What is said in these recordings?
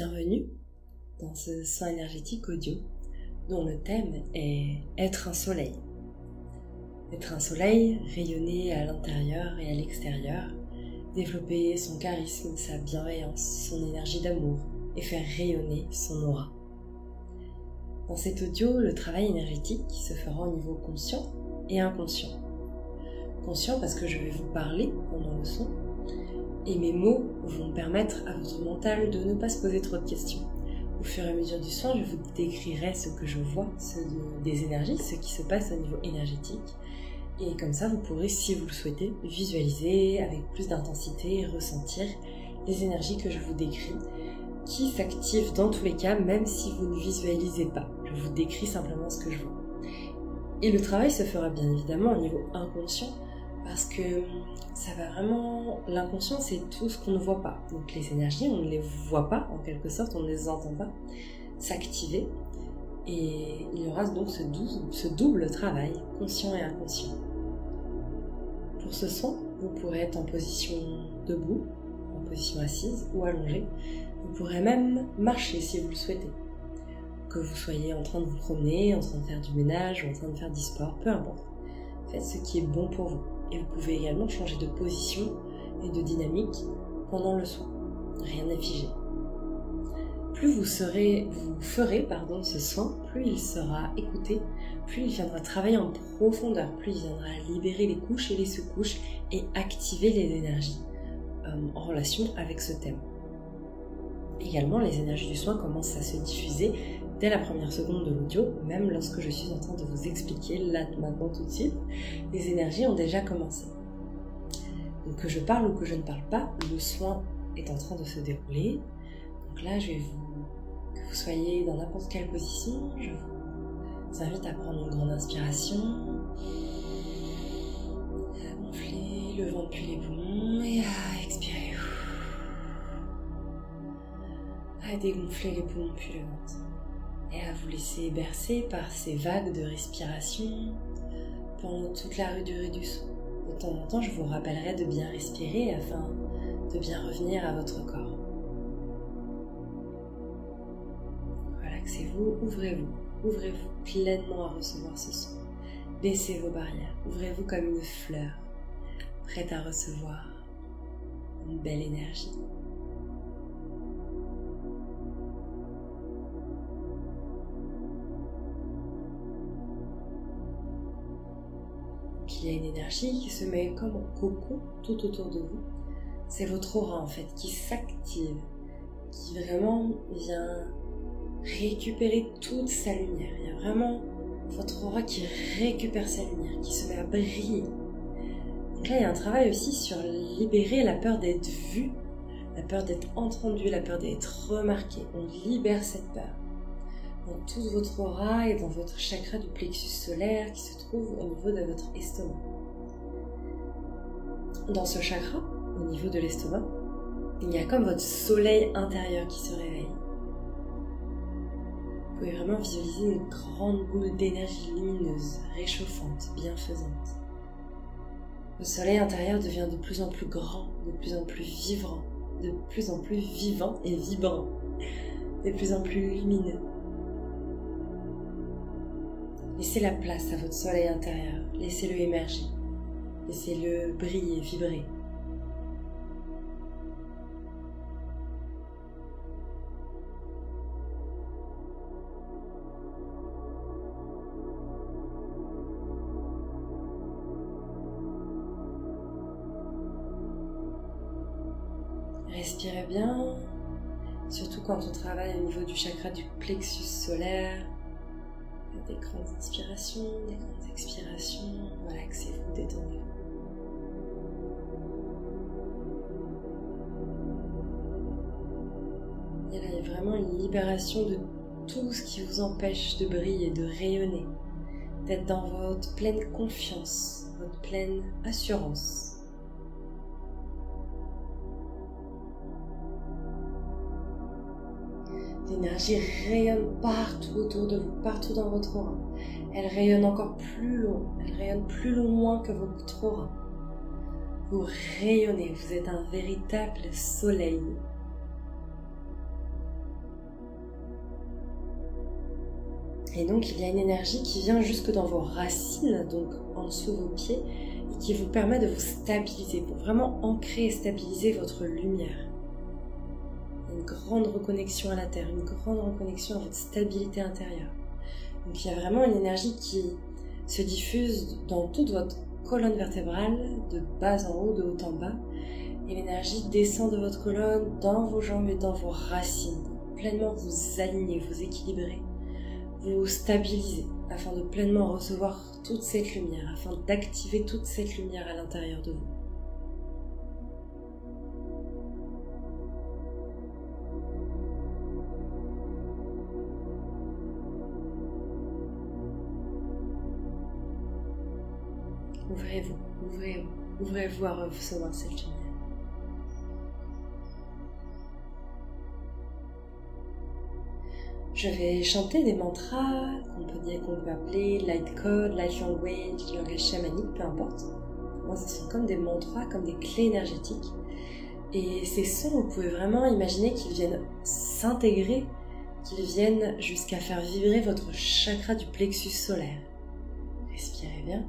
Bienvenue dans ce soin énergétique audio dont le thème est être un soleil. Être un soleil, rayonner à l'intérieur et à l'extérieur, développer son charisme, sa bienveillance, son énergie d'amour et faire rayonner son aura. Dans cet audio, le travail énergétique se fera au niveau conscient et inconscient. Conscient parce que je vais vous parler pendant le son et mes mots vont permettre à votre mental de ne pas se poser trop de questions. Au fur et à mesure du soin, je vous décrirai ce que je vois, des énergies, ce qui se passe au niveau énergétique. Et comme ça, vous pourrez, si vous le souhaitez, visualiser avec plus d'intensité et ressentir les énergies que je vous décris, qui s'activent dans tous les cas, même si vous ne visualisez pas. Je vous décris simplement ce que je vois. Et le travail se fera bien évidemment au niveau inconscient, parce que ça va vraiment... L'inconscient, c'est tout ce qu'on ne voit pas. Donc les énergies, on ne les voit pas, en quelque sorte, on ne les entend pas s'activer. Et il y aura donc ce double travail, conscient et inconscient. Pour ce soin, vous pourrez être en position debout, en position assise ou allongée. Vous pourrez même marcher si vous le souhaitez. Que vous soyez en train de vous promener, en train de faire du ménage ou en train de faire du sport, peu importe. Faites ce qui est bon pour vous. Et vous pouvez également changer de position et de dynamique pendant le soin. Rien n'est figé. Plus vous ferez ce soin, plus il sera écouté, plus il viendra travailler en profondeur, plus il viendra libérer les couches et les sous-couches et activer les énergies en relation avec ce thème. Également, les énergies du soin commencent à se diffuser dès la première seconde de l'audio, même lorsque je suis en train de vous expliquer, là, maintenant, tout de suite, les énergies ont déjà commencé. Donc que je parle ou que je ne parle pas, le soin est en train de se dérouler. Donc là, que vous soyez dans n'importe quelle position, je vous invite à prendre une grande inspiration, à gonfler le ventre puis les poumons et à expirer. À dégonfler les poumons puis le ventre. Et à vous laisser bercer par ces vagues de respiration pendant toute la durée du son. De temps en temps, je vous rappellerai de bien respirer afin de bien revenir à votre corps. Relaxez-vous, ouvrez-vous pleinement à recevoir ce son. Baissez vos barrières, ouvrez-vous comme une fleur, prête à recevoir une belle énergie. Il y a une énergie qui se met comme en cocon tout autour de vous. C'est votre aura en fait qui s'active, qui vraiment vient récupérer toute sa lumière. Il y a vraiment votre aura qui récupère sa lumière, qui se met à briller. Donc là, il y a un travail aussi sur libérer la peur d'être vu, la peur d'être entendu, la peur d'être remarqué. On libère cette peur dans toute votre aura et dans votre chakra du plexus solaire qui se trouve au niveau de votre estomac. Dans ce chakra, au niveau de l'estomac, il y a comme votre soleil intérieur qui se réveille. Vous pouvez vraiment visualiser une grande boule d'énergie lumineuse, réchauffante, bienfaisante. Le soleil intérieur devient de plus en plus grand, de plus en plus vivant, de plus en plus vivant et vibrant, de plus en plus lumineux. Laissez la place à votre soleil intérieur, laissez-le émerger, laissez-le briller, vibrer. Respirez bien, surtout quand on travaille au niveau du chakra du plexus solaire. Des grandes inspirations, des grandes expirations, relaxez-vous, détendez-vous. Et là, il y a vraiment une libération de tout ce qui vous empêche de briller, de rayonner, d'être dans votre pleine confiance, votre pleine assurance. L'énergie rayonne partout autour de vous, partout dans votre aura. Elle rayonne encore plus loin, elle rayonne plus loin que votre aura. Vous rayonnez, vous êtes un véritable soleil. Et donc il y a une énergie qui vient jusque dans vos racines, donc en dessous de vos pieds, et qui vous permet de vous stabiliser, pour vraiment ancrer et stabiliser votre lumière. Une grande reconnexion à la terre, une grande reconnexion à votre stabilité intérieure. Donc il y a vraiment une énergie qui se diffuse dans toute votre colonne vertébrale, de bas en haut, de haut en bas. Et l'énergie descend de votre colonne, dans vos jambes et dans vos racines. Pleinement vous aligner, vous équilibrer, vous stabiliser, afin de pleinement recevoir toute cette lumière, afin d'activer toute cette lumière à l'intérieur de vous. Ouvrez-vous, ouvrez-vous, ouvrez-vous à recevoir cette lumière. Je vais chanter des mantras qu'on peut appeler light code, light language, langage chamanique, peu importe. Moi, ce sont comme des mantras, comme des clés énergétiques. Et ces sons, vous pouvez vraiment imaginer qu'ils viennent s'intégrer, qu'ils viennent jusqu'à faire vibrer votre chakra du plexus solaire. Respirez bien.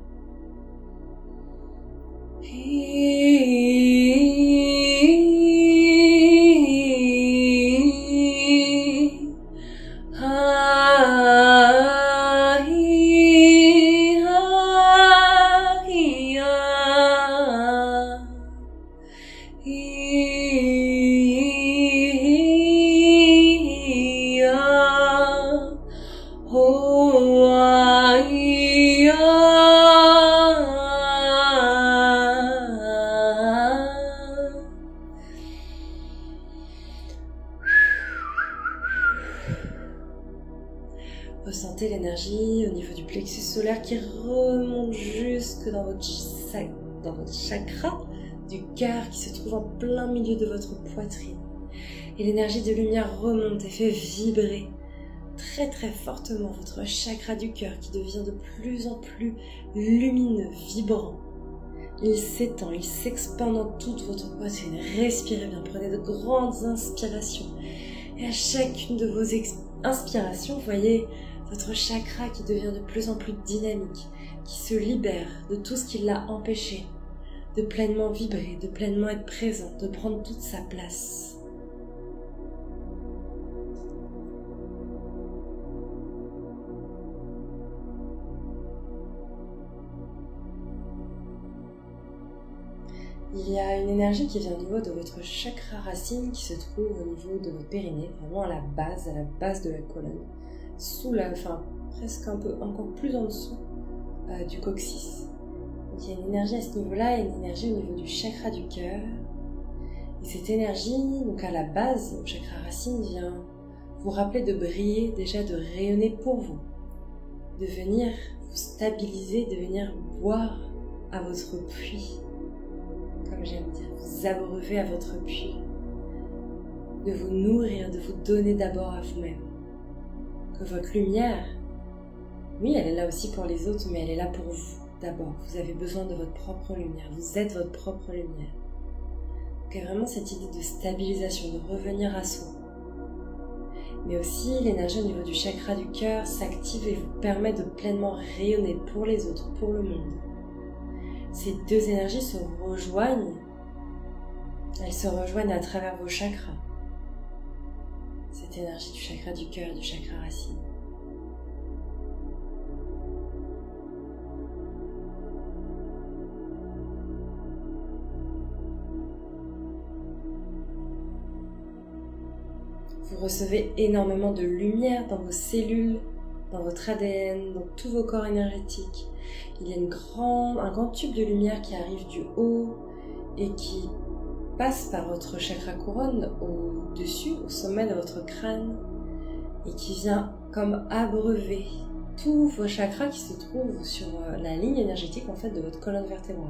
Ressentez l'énergie au niveau du plexus solaire qui remonte jusque dans votre chakra du cœur qui se trouve en plein milieu de votre poitrine. Et l'énergie de lumière remonte et fait vibrer très très fortement votre chakra du cœur qui devient de plus en plus lumineux, vibrant. Il s'étend, il s'expand dans toute votre poitrine. Respirez bien, prenez de grandes inspirations. Et à chacune de vos inspirations, voyez votre chakra qui devient de plus en plus dynamique, qui se libère de tout ce qui l'a empêché de pleinement vibrer, de pleinement être présent, de prendre toute sa place. Il y a une énergie qui vient au niveau de votre chakra racine qui se trouve au niveau de votre périnée, vraiment à la base de la colonne, presque un peu encore plus en dessous du coccyx. Donc, il y a une énergie à ce niveau-là et une énergie au niveau du chakra du cœur. Et cette énergie, donc à la base, au chakra racine, vient vous rappeler de briller, déjà de rayonner pour vous, de venir vous stabiliser, de venir boire à votre puits. Comme j'aime dire, vous abreuver à votre puits, de vous nourrir, de vous donner d'abord à vous-même. Que votre lumière, oui, elle est là aussi pour les autres, mais elle est là pour vous d'abord. Vous avez besoin de votre propre lumière, vous êtes votre propre lumière. Donc il y a vraiment cette idée de stabilisation, de revenir à soi. Mais aussi, l'énergie au niveau du chakra du cœur s'active et vous permet de pleinement rayonner pour les autres, pour le monde. Ces deux énergies se rejoignent, elles se rejoignent à travers vos chakras. Cette énergie du chakra du cœur, du chakra racine. Vous recevez énormément de lumière dans vos cellules, dans votre ADN, dans tous vos corps énergétiques. Il y a un grand tube de lumière qui arrive du haut et qui passe par votre chakra couronne au-dessus, au sommet de votre crâne et qui vient comme abreuver tous vos chakras qui se trouvent sur la ligne énergétique en fait de votre colonne vertébrale.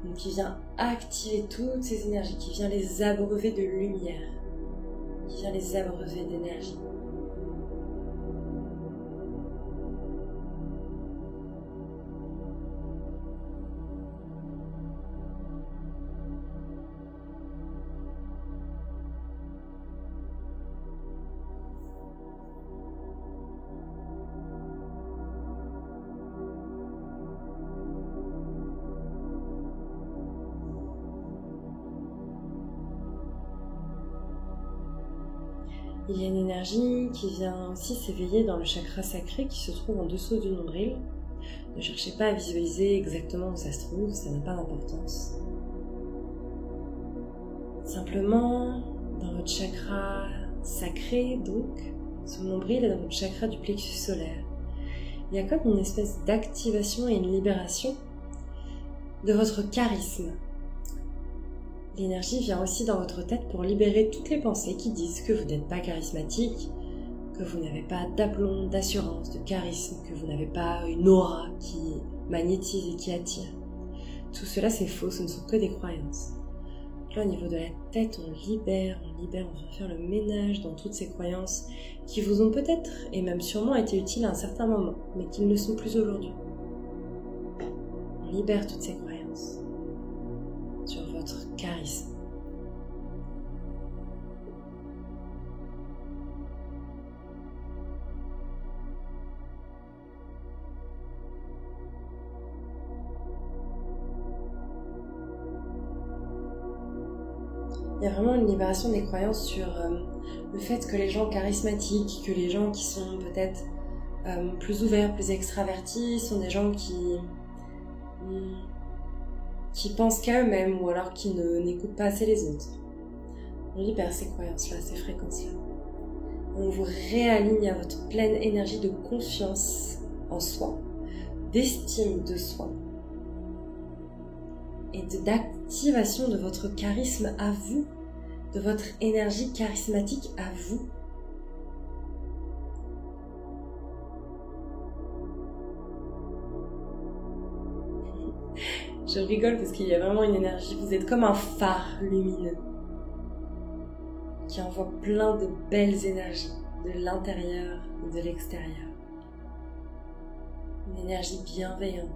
Donc qui vient activer toutes ces énergies, qui vient les abreuver de lumière, qui vient les abreuver d'énergie. Il y a une énergie qui vient aussi s'éveiller dans le chakra sacré qui se trouve en dessous du nombril. Ne cherchez pas à visualiser exactement où ça se trouve, ça n'a pas d'importance. Simplement, dans votre chakra sacré, donc, sous le nombril et dans votre chakra du plexus solaire, il y a comme une espèce d'activation et une libération de votre charisme. L'énergie vient aussi dans votre tête pour libérer toutes les pensées qui disent que vous n'êtes pas charismatique, que vous n'avez pas d'aplomb, d'assurance, de charisme, que vous n'avez pas une aura qui magnétise et qui attire. Tout cela c'est faux, ce ne sont que des croyances. Là, au niveau de la tête, on libère, on vient faire le ménage dans toutes ces croyances qui vous ont peut-être et même sûrement été utiles à un certain moment, mais qui ne le sont plus aujourd'hui. On libère toutes ces croyances sur votre charisme. Il y a vraiment une libération des croyances sur le fait que les gens charismatiques, que les gens qui sont peut-être plus ouverts, plus extravertis, sont des gens qui pensent qu'à eux-mêmes ou alors qui n'écoutent pas assez les autres. On libère ces croyances-là, ces fréquences-là. On vous réaligne à votre pleine énergie de confiance en soi, d'estime de soi et d'activation de votre charisme à vous, de votre énergie charismatique à vous. Je rigole parce qu'il y a vraiment une énergie, vous êtes comme un phare lumineux qui envoie plein de belles énergies de l'intérieur et de l'extérieur. Une énergie bienveillante.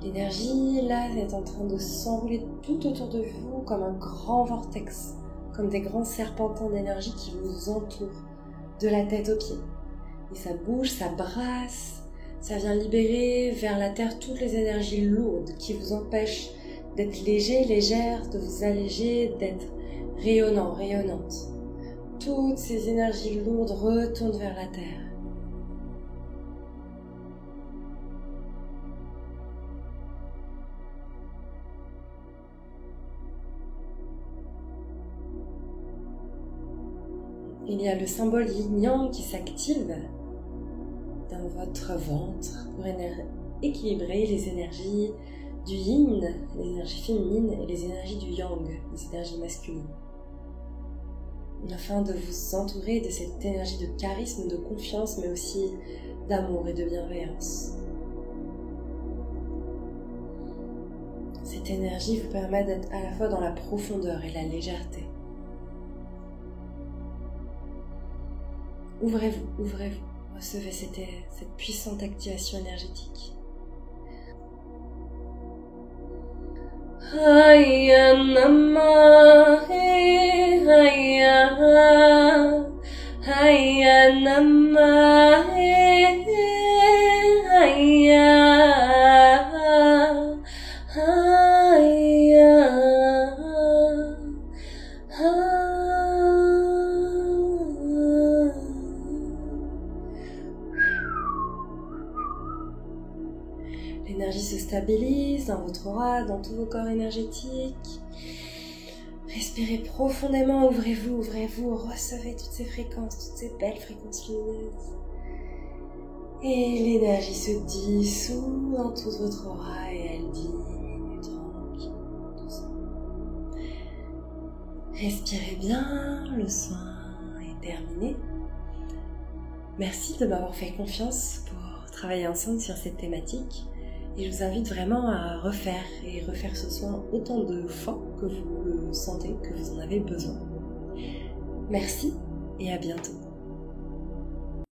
L'énergie, là, est en train de s'enrouler tout autour de vous comme un grand vortex, comme des grands serpentins d'énergie qui vous entourent de la tête aux pieds. Et ça bouge, ça brasse, ça vient libérer vers la terre toutes les énergies lourdes qui vous empêchent d'être léger, légère, de vous alléger, d'être rayonnant, rayonnante. Toutes ces énergies lourdes retournent vers la terre. Il y a le symbole yin-yang qui s'active dans votre ventre pour équilibrer les énergies du yin, les énergies féminines et les énergies du yang, les énergies masculines. Afin de vous entourer de cette énergie de charisme, de confiance, mais aussi d'amour et de bienveillance. Cette énergie vous permet d'être à la fois dans la profondeur et la légèreté. Ouvrez-vous, ouvrez-vous, recevez cette puissante activation énergétique. Haya Namaha, Haya, Haya Namaha, Haya, L'énergie se stabilise dans votre aura, dans tous vos corps énergétiques. Respirez profondément, ouvrez-vous, recevez toutes ces fréquences, toutes ces belles fréquences lumineuses. Et l'énergie se dissout dans toute votre aura et elle diminue tranquille, doucement. Respirez bien, le soin est terminé. Merci de m'avoir fait confiance pour travailler ensemble sur cette thématique. Et je vous invite vraiment à refaire ce soin autant de fois que vous le sentez, que vous en avez besoin. Merci et à bientôt.